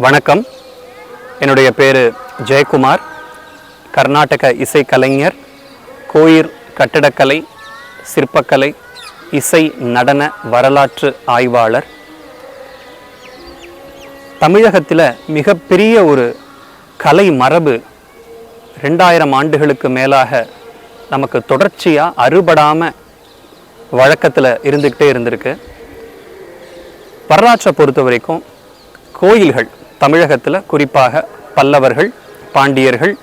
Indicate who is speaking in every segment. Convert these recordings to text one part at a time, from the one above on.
Speaker 1: வணக்கம். என்னுடைய பேர் ஜெயக்குமார். கர்நாடக இசைக்கலைஞர், கோயில் கட்டிடக்கலை, சிற்பக்கலை, இசை நடன வரலாற்று ஆய்வாளர். தமிழகத்தில் மிகப்பெரிய ஒரு கலை மரபு 2000 ஆண்டுகளுக்கு மேலாக நமக்கு தொடர்ச்சியாக அறுபடாமல் வழக்கத்தில் இருந்துக்கிட்டே இருந்திருக்கு. வரலாற்றை பொறுத்த வரைக்கும் கோயில்கள் தமிழகத்தில் குறிப்பாக பல்லவர்கள், பாண்டியர்கள்,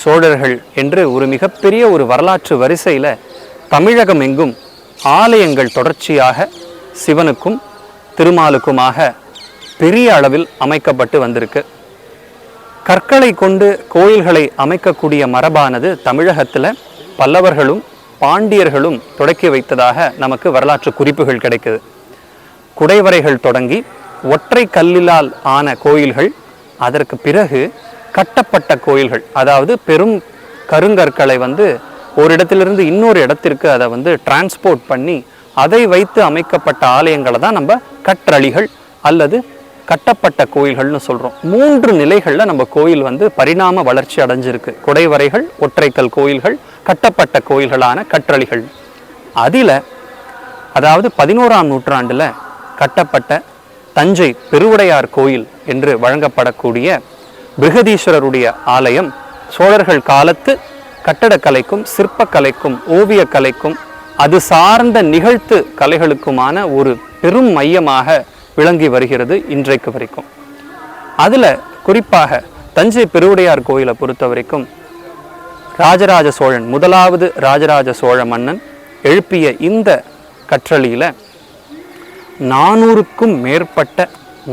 Speaker 1: சோழர்கள் என்று ஒரு மிகப்பெரிய ஒரு வரலாற்று வரிசையில் தமிழகம் எங்கும் ஆலயங்கள் தொடர்ச்சியாக சிவனுக்கும் திருமாலுக்குமாக பெரிய அளவில் அமைக்கப்பட்டு வந்திருக்கு. கற்களை கொண்டு கோயில்களை அமைக்கக்கூடிய மரபானது தமிழகத்தில் பல்லவர்களும் பாண்டியர்களும் தொடக்கி வைத்ததாக நமக்கு வரலாற்று குறிப்புகள் கிடைக்குது. குடைவரைகள் தொடங்கி ஒற்றை கல்லிலால் ஆன கோயில்கள், அதற்கு பிறகு கட்டப்பட்ட கோயில்கள், அதாவது பெரும் கருங்கற்களை ஒரு இடத்திலிருந்து இன்னொரு இடத்திற்கு அதை டிரான்ஸ்போர்ட் பண்ணி அதை வைத்து அமைக்கப்பட்ட ஆலயங்களை தான் நம்ம கற்றளிகள் அல்லது கட்டப்பட்ட கோயில்கள்னு சொல்கிறோம். 3 நிலைகளில் நம்ம கோயில் பரிணாம வளர்ச்சி அடைஞ்சிருக்கு. குடைவரைகள், ஒற்றைக்கல் கோயில்கள், கட்டப்பட்ட கோயில்களான கற்றளிகள். அதில் அதாவது 11ஆம் நூற்றாண்டில் கட்டப்பட்ட தஞ்சை பெருவுடையார் கோயில் என்று வழங்கப்படக்கூடிய பிருகதீஸ்வரருடைய ஆலயம் சோழர்கள் காலத்து கட்டடக்கலைக்கும் சிற்பக்கலைக்கும் ஓவியக்கலைக்கும் அது சார்ந்த நிகழ்த்து கலைகளுக்குமான ஒரு பெரும் மையமாக விளங்கி வருகிறது இன்றைக்கு வரைக்கும். அதில் குறிப்பாக தஞ்சை பெருவுடையார் கோயிலை பொறுத்த வரைக்கும் ராஜராஜ சோழன், முதலாவது ராஜராஜ சோழ மன்னன் எழுப்பிய இந்த கற்றளியில் 400க்கும் மேற்பட்ட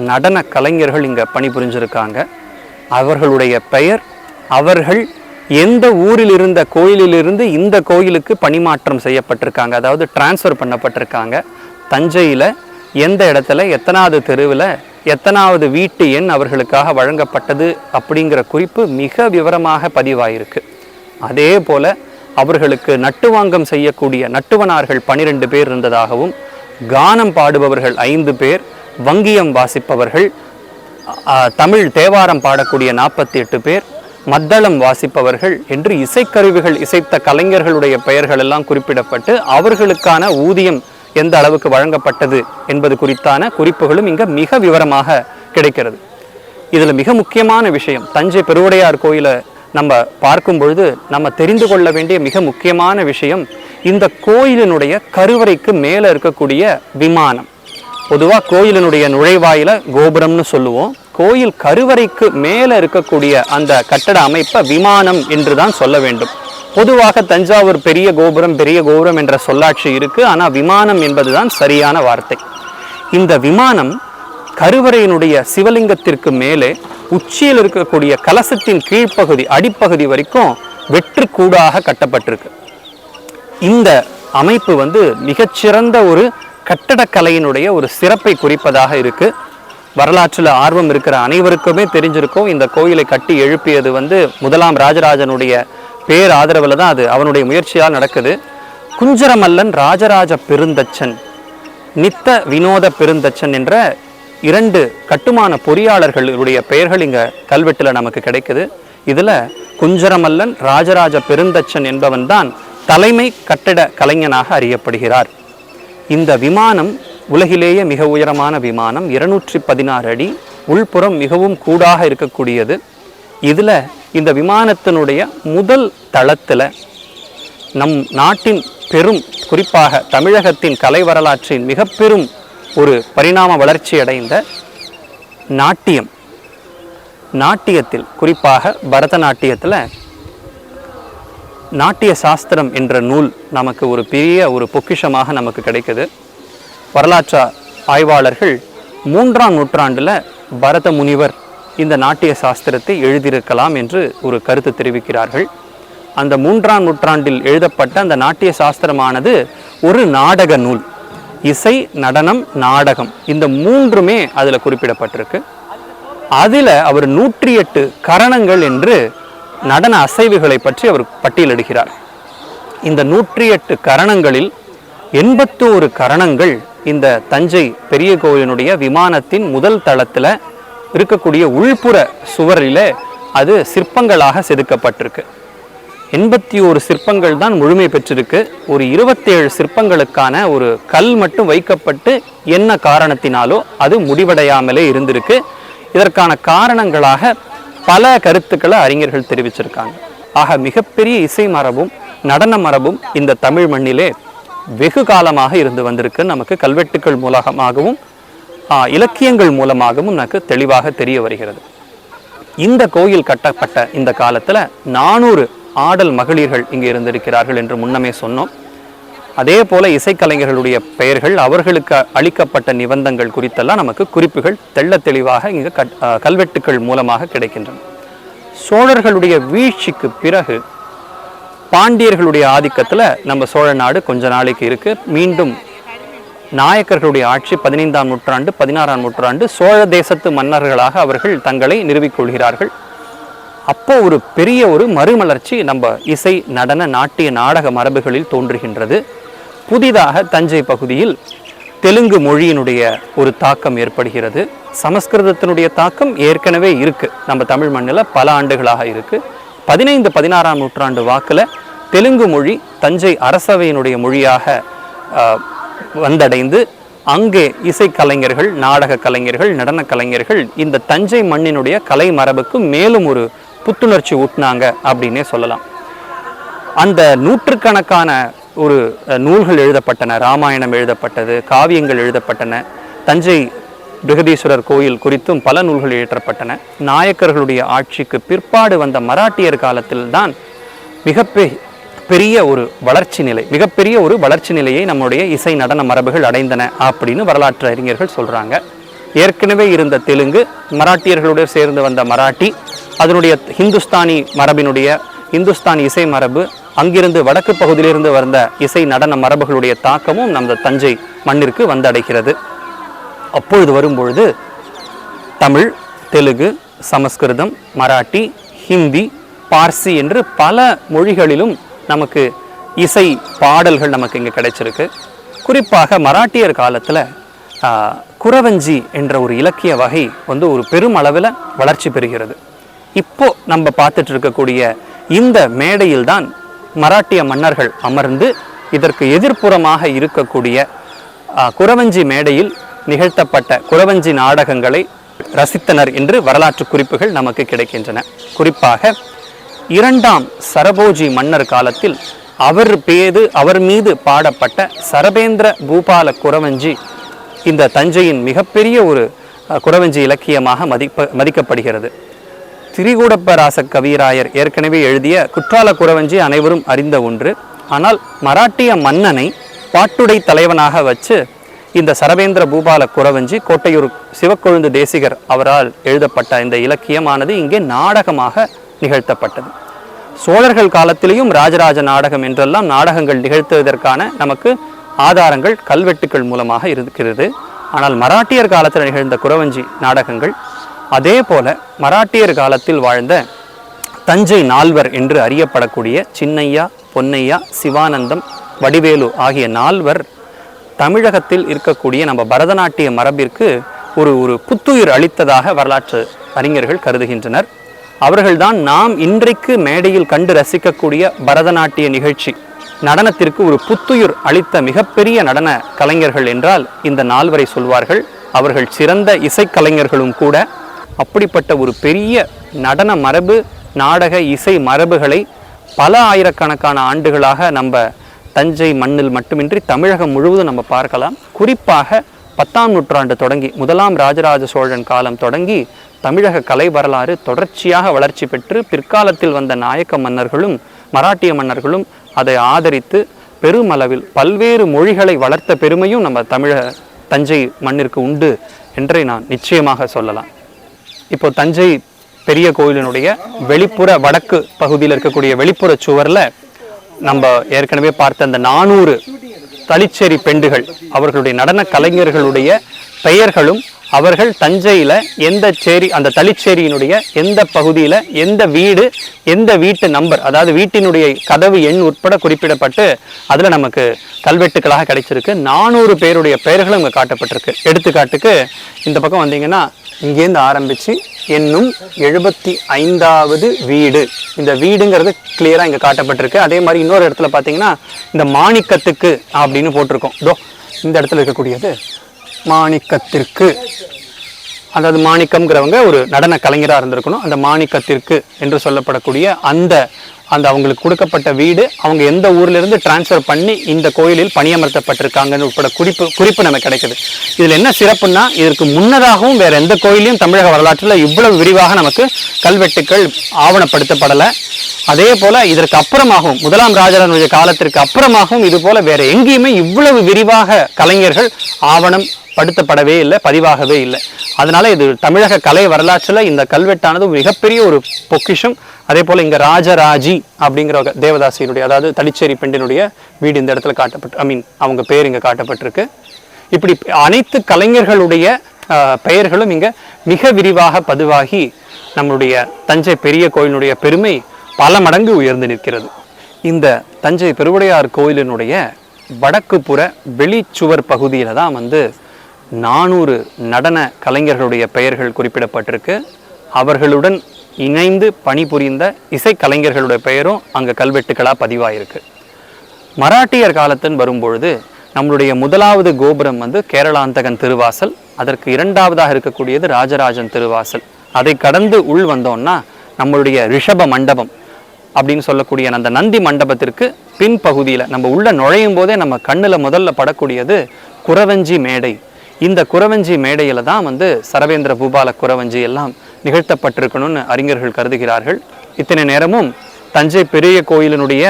Speaker 1: நடன கலைஞர்கள் இங்கே பணிபுரிஞ்சிருக்காங்க. அவர்களுடைய பெயர், அவர்கள் எந்த ஊரில் இருந்த கோயிலிலிருந்து இந்த கோயிலுக்கு பணிமாற்றம் செய்யப்பட்டிருக்காங்க, அதாவது டிரான்ஸ்ஃபர் பண்ணப்பட்டிருக்காங்க. தஞ்சையில் எந்த இடத்துல எத்தனாவது தெருவில் எத்தனாவது வீட்டு எண் அவர்களுக்காக வழங்கப்பட்டது அப்படிங்கிற குறிப்பு மிக விவரமாக பதிவாயிருக்கு. அதே போல் அவர்களுக்கு நட்டுவாங்கம் செய்யக்கூடிய நட்டுவனார்கள் 12 பேர் இருந்ததாகவும், கானம் பாடுபவர்கள் 5 பேர், வங்கியம் வாசிப்பவர்கள், தமிழ் தேவாரம் பாடக்கூடிய 48 பேர், மத்தளம் வாசிப்பவர்கள் என்று இசைக்கருவிகள் இசைத்த கலைஞர்களுடைய பெயர்கள் எல்லாம் குறிப்பிடப்பட்டு அவர்களுக்கான ஊதியம் எந்த அளவுக்கு வழங்கப்பட்டது என்பது குறித்தான குறிப்புகளும் இங்கே மிக விவரமாக கிடைக்கிறது. இதில் மிக முக்கியமான விஷயம், தஞ்சை பெருவுடையார் கோயிலை நம்ம பார்க்கும் பொழுது நம்ம தெரிந்து கொள்ள வேண்டிய மிக முக்கியமான விஷயம், இந்த கோயிலினுடைய கருவறைக்கு மேலே இருக்கக்கூடிய விமானம். பொதுவாக கோயிலினுடைய நுழைவாயில கோபுரம்னு சொல்லுவோம். கோயில் கருவறைக்கு மேலே இருக்கக்கூடிய அந்த கட்டட அமைப்பை விமானம் என்று தான் சொல்ல வேண்டும். பொதுவாக தஞ்சாவூர் பெரிய கோபுரம் என்ற சொல்லாட்சி இருக்கு. ஆனால் விமானம் என்பதுதான் சரியான வார்த்தை. இந்த விமானம் கருவறையினுடைய சிவலிங்கத்திற்கு மேலே உச்சியில் இருக்கக்கூடிய கலசத்தின் கீழ்ப்பகுதி அடிப்பகுதி வரைக்கும் வெற்றுக்கூடாக கட்டப்பட்டிருக்கு. இந்த அமைப்பு மிகச்சிறந்த ஒரு கட்டடக்கலையினுடைய ஒரு சிறப்பை குறிப்பதாக இருக்கு. வரலாற்றில் ஆர்வம் இருக்கிற அனைவருக்குமே தெரிஞ்சிருக்கும், இந்த கோயிலை கட்டி எழுப்பியது முதலாம் ராஜராஜனுடைய பேர் ஆதரவில் தான் அது அவனுடைய முயற்சியால் நடக்குது. குஞ்சரமல்லன் ராஜராஜ பெருந்தச்சன், நித்த வினோத பெருந்தச்சன் என்ற 2 கட்டுமான பொறியாளர்களுடைய பெயர்கள் இங்கே கல்வெட்டில் நமக்கு கிடைக்குது. இதில் குஞ்சரமல்லன் ராஜராஜ பெருந்தச்சன் என்பவன் தான் தலைமை கட்டிட கலைஞனாக அறியப்படுகிறார். இந்த விமானம் உலகிலேயே மிக உயரமான விமானம், 216 அடி, உள்புறம் மிகவும் கூடாக இருக்கக்கூடியது. இதில் இந்த விமானத்தினுடைய முதல் தளத்தில் நம் நாட்டின் பெரும், குறிப்பாக தமிழகத்தின் கலை வரலாற்றின் மிக பெரும் ஒரு பரிணாம வளர்ச்சி அடைந்த நாட்டியத்தில் குறிப்பாக பரதநாட்டியத்தில் நாட்டிய சாஸ்திரம் என்ற நூல் நமக்கு ஒரு பெரிய ஒரு பொக்கிஷமாக நமக்கு கிடைக்குது. வரலாற்று ஆய்வாளர்கள் 3ஆம் நூற்றாண்டில் பரத முனிவர் இந்த நாட்டிய சாஸ்திரத்தை எழுதியிருக்கலாம் என்று ஒரு கருத்து தெரிவிக்கிறார்கள். அந்த 3ஆம் நூற்றாண்டில் எழுதப்பட்ட அந்த நாட்டிய சாஸ்திரமானது ஒரு நாடக நூல். இசை, நடனம், நாடகம் இந்த 3மே அதில் குறிப்பிடப்பட்டிருக்கு. அதில் அவர் 108 கரணங்கள் என்று நடன அசைவுகளை பற்றி அவர் பட்டியலிடுகிறார். இந்த 108 கரணங்களில் 81 கரணங்கள் இந்த தஞ்சை பெரிய கோயிலினுடைய விமானத்தின் முதல் தளத்தில் இருக்கக்கூடிய உள்புற சுவரில் அது சிற்பங்களாக செதுக்கப்பட்டிருக்கு. 81 சிற்பங்கள் தான் முழுமை பெற்றிருக்கு. ஒரு 27 சிற்பங்களுக்கான ஒரு கல் மட்டும் வைக்கப்பட்டு என்ன காரணத்தினாலோ அது முடிவடையாமலே இருந்திருக்கு. இதற்கான காரணங்களாக பல கருத்துக்களை அறிஞர்கள் தெரிவிச்சிருக்காங்க. ஆக மிகப்பெரிய இசை மரபும் நடன மரபும் இந்த தமிழ் மண்ணிலே வெகு காலமாக இருந்து வந்திருக்கு. நமக்கு கல்வெட்டுக்கள் மூலமாகவும் இலக்கியங்கள் மூலமாகவும் நமக்கு தெளிவாக தெரிய வருகிறது. இந்த கோயில் கட்டப்பட்ட இந்த காலத்தில் 400 ஆடல் மகளிர்கள் இங்கே இருந்திருக்கிறார்கள் என்று முன்னமே சொன்னோம். அதே போல இசைக்கலைஞர்களுடைய பெயர்கள், அவர்களுக்கு அளிக்கப்பட்ட நிபந்தங்கள் குறித்தெல்லாம் நமக்கு குறிப்புகள் தெள்ள தெளிவாக இங்கு கல்வெட்டுக்கள் மூலமாக கிடைக்கின்றன. சோழர்களுடைய வீழ்ச்சிக்கு பிறகு பாண்டியர்களுடைய ஆதிக்கத்தில் நம்ம சோழ நாடு கொஞ்ச நாளைக்கு இருக்கு. மீண்டும் நாயக்கர்களுடைய ஆட்சி 15ஆம் நூற்றாண்டு 16ஆம் நூற்றாண்டு சோழ தேசத்து மன்னர்களாக அவர்கள் தங்களை நிறுவிக்கொள்கிறார்கள். அப்போ ஒரு பெரிய ஒரு மறுமலர்ச்சி நம்ம இசை நடன நாட்டிய நாடக மரபுகளில் தோன்றுகின்றது. புதிதாக தஞ்சை பகுதியில் தெலுங்கு மொழியினுடைய ஒரு தாக்கம் ஏற்படுகிறது. சமஸ்கிருதத்தினுடைய தாக்கம் ஏற்கனவே இருக்கு, நம்ம தமிழ் மண்ணில் பல ஆண்டுகளாக இருக்கு. 15-16ஆம் நூற்றாண்டு வாக்கில் தெலுங்கு மொழி தஞ்சை அரசவையினுடைய மொழியாக வந்தடைந்து அங்கே இசைக்கலைஞர்கள், நாடக கலைஞர்கள், நடன கலைஞர்கள் இந்த தஞ்சை மண்ணினுடைய கலை மரபுக்கு மேலும் ஒரு புத்துணர்ச்சி ஊட்டினாங்க அப்படின்னே சொல்லலாம். அந்த நூற்றுக்கணக்கான ஒரு நூல்கள் எழுதப்பட்டன, ராமாயணம் எழுதப்பட்டது, காவியங்கள் எழுதப்பட்டன, தஞ்சை பிருகதீஸ்வரர் கோயில் குறித்தும் பல நூல்கள் இயற்றப்பட்டன. நாயக்கர்களுடைய ஆட்சிக்கு பிற்பாடு வந்த மராட்டியர் காலத்தில் தான் மிகப்பெரிய ஒரு வளர்ச்சி நிலையை நம்முடைய இசை நடன மரபுகள் அடைந்தன அப்படின்னு வரலாற்று அறிஞர்கள் சொல்றாங்க. ஏற்கனவே இருந்த தெலுங்கு, மராட்டியர்களுடைய சேர்ந்து வந்த மராட்டி, அதனுடைய ஹிந்துஸ்தானி மரபினுடைய இந்துஸ்தானி இசை மரபு, அங்கிருந்து வடக்கு பகுதியிலிருந்து வந்த இசை நடன மரபுகளுடைய தாக்கமும் நம்ம தஞ்சை மண்ணிற்கு வந்தடைகிறது. அப்பொழுது வரும்பொழுது தமிழ், தெலுங்கு, சமஸ்கிருதம், மராட்டி, ஹிந்தி, பார்சி என்று பல மொழிகளிலும் நமக்கு இசை பாடல்கள் நமக்கு இங்கே கிடைச்சிருக்கு. குறிப்பாக மராட்டியர் காலத்தில் குறவஞ்சி என்ற ஒரு இலக்கிய வகை ஒரு பெரும் அளவில் வளர்ச்சி பெறுகிறது. இப்போ நம்ம பார்த்துட்டு இருக்கக்கூடிய இந்த மேடையில் தான் மராட்டிய மன்னர்கள் அமர்ந்து இதற்கு எதிர்ப்புறமாக இருக்கக்கூடிய குறவஞ்சி மேடையில் நிகழ்த்தப்பட்ட குறவஞ்சி நாடகங்களை ரசித்தனர் என்று வரலாற்று குறிப்புகள் நமக்கு கிடைக்கின்றன. குறிப்பாக 2ஆம் சரபோஜி மன்னர் காலத்தில் அவர் மீது பாடப்பட்ட சரபேந்திர பூபால குறவஞ்சி இந்த தஞ்சையின் மிகப்பெரிய ஒரு குறவஞ்சி இலக்கியமாக மதிக்கப்படுகிறது. திரிகூடப்பராச கவிராயர் ஏற்கனவே எழுதிய குற்றால குறவஞ்சி அனைவரும் அறிந்த ஒன்று. ஆனால் மராட்டிய மன்னனை பாட்டுடை தலைவனாக வச்சு இந்த சரபேந்திர பூபால குறவஞ்சி கோட்டையூர் சிவக்கொழுந்து தேசிகர் அவரால் எழுதப்பட்ட இந்த இலக்கியமானது இங்கே நாடகமாக நிகழ்த்தப்பட்டது. சோழர்கள் காலத்திலேயும் ராஜராஜ நாடகம் என்றெல்லாம் நாடகங்கள் நிகழ்த்துவதற்கான நமக்கு ஆதாரங்கள் கல்வெட்டுக்கள் மூலமாக இருக்கிறது. ஆனால் மராட்டியர் காலத்தில் நிகழ்ந்த குறவஞ்சி நாடகங்கள், அதே போல மராட்டியர் காலத்தில் வாழ்ந்த தஞ்சை நால்வர் என்று அறியப்படக்கூடிய சின்னையா, பொன்னையா, சிவானந்தம், வடிவேலு ஆகிய நால்வர் தமிழகத்தில் இருக்கக்கூடிய நம்ம பரதநாட்டிய மரபிற்கு ஒரு புத்துயிர் அளித்ததாக வரலாற்று அறிஞர்கள் கருதுகின்றனர். அவர்கள்தான் நாம் இன்றைக்கு மேடையில் கண்டு ரசிக்கக்கூடிய பரதநாட்டிய நிகழ்ச்சி நடனத்திற்கு ஒரு புத்துயிர் அளித்த மிகப்பெரிய நடன கலைஞர்கள் என்றால் இந்த நால்வரை சொல்வார்கள். அவர்கள் சிறந்த இசைக்கலைஞர்களும் கூட. அப்படிப்பட்ட ஒரு பெரிய நடன மரபு, நாடக இசை மரபுகளை பல ஆயிரக்கணக்கான ஆண்டுகளாக நம்ம தஞ்சை மண்ணில் மட்டுமின்றி தமிழகம் முழுவதும் நம்ம பார்க்கலாம். குறிப்பாக 10ஆம் நூற்றாண்டு தொடங்கி, 1ஆம் ராஜராஜ சோழன் காலம் தொடங்கி தமிழக கலை வரலாறு தொடர்ச்சியாக வளர்ச்சி பெற்று பிற்காலத்தில் வந்த நாயக்க மன்னர்களும் மராட்டிய மன்னர்களும் அதை ஆதரித்து பெருமளவில் பல்வேறு மொழிகளை வளர்த்த பெருமையும் நம்ம தஞ்சை மண்ணிற்கு உண்டு என்றே நான் நிச்சயமாக சொல்லலாம். இப்போ தஞ்சை பெரிய கோயிலினுடைய வெளிப்புற வடக்கு பகுதியில் இருக்கக்கூடிய வெளிப்புற சுவரில் நம்ம ஏற்கனவே பார்த்த அந்த 400 தளிச்சேரி பெண்டுகள், அவர்களுடைய நடன கலைஞர்களுடைய பெயர்களும் அவர்கள் தஞ்சையில் எந்த சேரி, அந்த தளிச்சேரியினுடைய எந்த பகுதியில் எந்த வீடு, எந்த வீட்டு நம்பர், அதாவது வீட்டினுடைய கதவு எண் உட்பட குறிப்பிடப்பட்டு அதில் நமக்கு கல்வெட்டுக்களாக கிடைச்சிருக்கு. 400 பேருடைய பெயர்களும் இங்கே காட்டப்பட்டிருக்கு. எடுத்துக்காட்டுக்கு இந்த பக்கம் வந்தீங்கன்னா இங்கேருந்து ஆரம்பித்து என்னும் 75வது வீடு, இந்த வீடுங்கிறது கிளியராக இங்கே காட்டப்பட்டிருக்கு. அதே மாதிரி இன்னொரு இடத்துல பார்த்தீங்கன்னா இந்த மாணிக்கத்துக்கு அப்படின்னு போட்டிருக்கோம். இதோ இந்த இடத்துல இருக்கக்கூடியது மாணிக்கத்திற்கு, அதாவது மாணிக்கம்ங்கிறவங்க ஒரு நடன கலைஞராக இருந்திருக்கணும். அந்த மாணிக்கத்திற்கு என்று சொல்லப்படக்கூடிய அந்த அவங்களுக்கு கொடுக்கப்பட்ட வீடு, அவங்க எந்த ஊர்லேருந்து டிரான்ஸ்ஃபர் பண்ணி இந்த கோயிலில் பணியமர்த்தப்பட்டிருக்காங்கன்னு உட்பட குறிப்பு நமக்கு கிடைக்குது. இதில் என்ன சிறப்புன்னா, இதற்கு முன்னதாகவும் வேறு எந்த கோயிலையும் தமிழக வரலாற்றில் இவ்வளவு விரிவாக நமக்கு கல்வெட்டுக்கள் ஆவணப்படுத்தப்படலை. அதே போல் இதற்கு அப்புறமாகவும், முதலாம் ராஜராஜனுடைய காலத்திற்கு அப்புறமாகவும் இது போல் வேறு எங்கேயுமே இவ்வளவு விரிவாக கலைஞர்கள் ஆவணம் படுத்தப்படவே இல்லை, பதிவாகவே இல்லை. அதனால இது தமிழக கலை வரலாற்றில் இந்த கல்வெட்டானது மிகப்பெரிய ஒரு பொக்கிஷம். அதே போல் இங்கே ராஜராஜி அப்படிங்கிற தேவதாசியினுடைய, அதாவது தளிச்சேரி பெண்டினுடைய வீடு இந்த இடத்துல அவங்க பேர் இங்கே காட்டப்பட்டிருக்கு. இப்படி அனைத்து கலைஞர்களுடைய பெயர்களும் இங்கே மிக விரிவாக பதிவாகி நம்மளுடைய தஞ்சை பெரிய கோயிலினுடைய பெருமை பல மடங்கு உயர்ந்து நிற்கிறது. இந்த தஞ்சை பெருவுடையார் கோயிலினுடைய வடக்கு புற வெளிச்சுவர் பகுதியில் தான் 400 நடன கலைஞர்களுடைய பெயர்கள் குறிப்பிடப்பட்டிருக்கு. அவர்களுடன் இணைந்து பணிபுரிந்த இசைக்கலைஞர்களுடைய பெயரும் அங்கே கல்வெட்டுக்களாக பதிவாயிருக்கு. மராட்டியர் காலத்தின் வரும்பொழுது நம்மளுடைய முதலாவது கோபுரம் கேரளாந்தகன் திருவாசல், அதற்கு இரண்டாவதாக இருக்கக்கூடியது ராஜராஜன் திருவாசல். அதை கடந்து உள் வந்தோம்னா நம்மளுடைய ரிஷப மண்டபம் அப்படின்னு சொல்லக்கூடிய அந்த நந்தி மண்டபத்திற்கு பின்பகுதியில் நம்ம உள்ள நுழையும் போதே நம்ம கண்ணில் முதல்ல படக்கூடியது குறவஞ்சி மேடை. இந்த குறவஞ்சி மேடையில் தான் சரவேந்திர பூபால குறவஞ்சி எல்லாம் நிகழ்த்தப்பட்டிருக்கணும்னு அறிஞர்கள் கருதுகிறார்கள். இத்தனை நேரமும் தஞ்சை பெரிய கோயிலினுடைய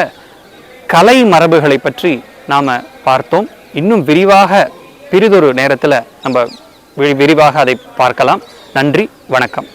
Speaker 1: கலை மரபுகளை பற்றி நாம் பார்த்தோம். இன்னும் விரிவாக பிறிதொரு நேரத்தில் நம்ம விரிவாக அதை பார்க்கலாம். நன்றி, வணக்கம்.